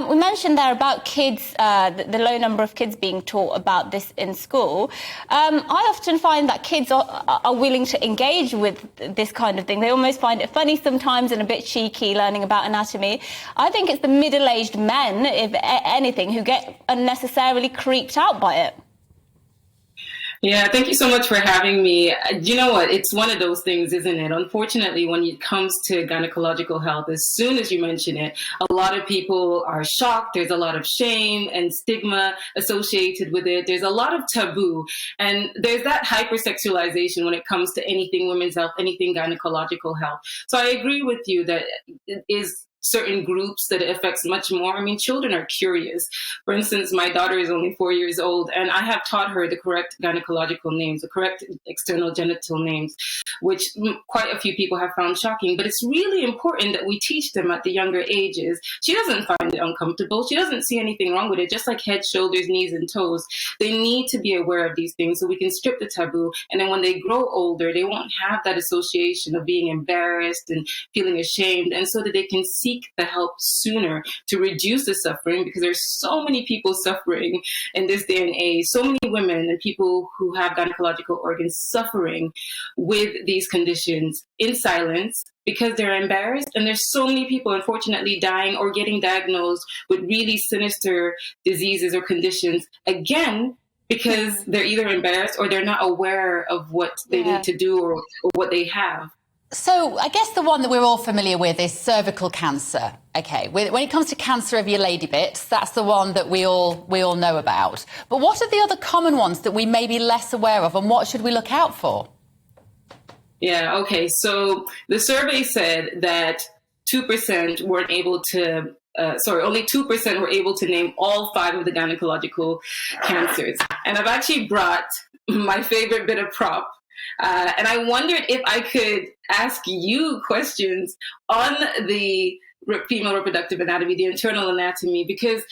We mentioned there about kids, the low number of kids being taught about this in school. I often find that kids are willing to engage with this kind of thing. They almost find it funny sometimes and a bit cheeky, learning about anatomy. I think it's the middle-aged men, if anything, who get unnecessarily creeped out by it. Yeah, thank you so much for having me. You know what? It's one of those things, isn't it? Unfortunately, when it comes to gynecological health, as soon as you mention it, a lot of people are shocked. There's a lot of shame and stigma associated with it. There's a lot of taboo. And there's that hypersexualization when it comes to anything women's health, anything gynecological health. So I agree with you that it is certain groups that it affects much more. I mean, children are curious. For instance, my daughter is only 4 years old, and I have taught her the correct gynecological names, the correct external genital names, which quite a few people have found shocking. But it's really important that we teach them at the younger ages. She doesn't find it uncomfortable. She doesn't see anything wrong with it, just like head, shoulders, knees, and toes. They need to be aware of these things so we can strip the taboo. And then when they grow older, they won't have that association of being embarrassed and feeling ashamed, and so that they can seek the help sooner to reduce the suffering, because there's so many people suffering in this day and age, so many women and people who have gynecological organs suffering with these conditions in silence because they're embarrassed. And there's so many people, unfortunately, dying or getting diagnosed with really sinister diseases or conditions, again, because they're either embarrassed or they're not aware of what they need to do or what they have. So I guess the one that we're all familiar with is cervical cancer. Okay, when it comes to cancer of your lady bits, that's the one that we all know about. But what are the other common ones that we may be less aware of, and what should we look out for? Yeah, okay. So the survey said that 2% weren't able to only 2% were able to name all 5 of the gynecological cancers. And I've actually brought my favorite bit of prop. And I wondered if I could ask you questions on the female reproductive anatomy, the internal anatomy, because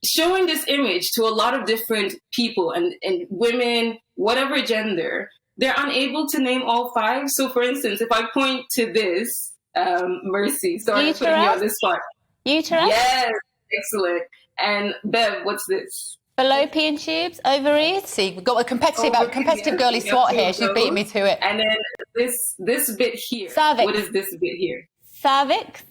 showing this image to a lot of different people and women, whatever gender, they're unable to name all 5. So, for instance, if I point to this, Mercy, sorry for putting you on this spot. Uterus? Yes, excellent. And Bev, what's this? Fallopian tubes, ovaries. See, we've got a competitive girly SWAT here. She's beating me to it. And then this bit here. Cervix. What is this bit here? Cervix,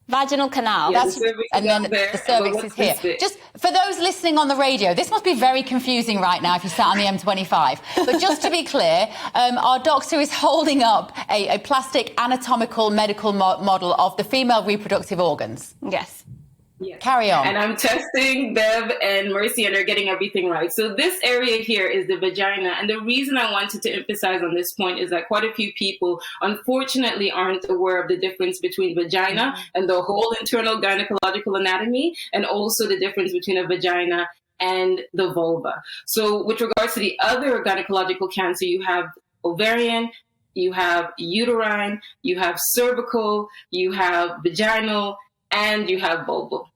vaginal canal. Yeah, and then the cervix is here. Just for those listening on the radio, this must be very confusing right now if you sat on the M25. But just to be clear, our doctor is holding up a plastic anatomical medical model of the female reproductive organs. Yes. Yes. Carry on. And I'm testing Bev and Mercy, and they're getting everything right. So this area here is the vagina. And the reason I wanted to emphasize on this point is that quite a few people, unfortunately, aren't aware of the difference between vagina and the whole internal gynecological anatomy, and also the difference between a vagina and the vulva. So with regards to the other gynecological cancer, you have ovarian, you have uterine, you have cervical, you have vaginal, and you have vulval.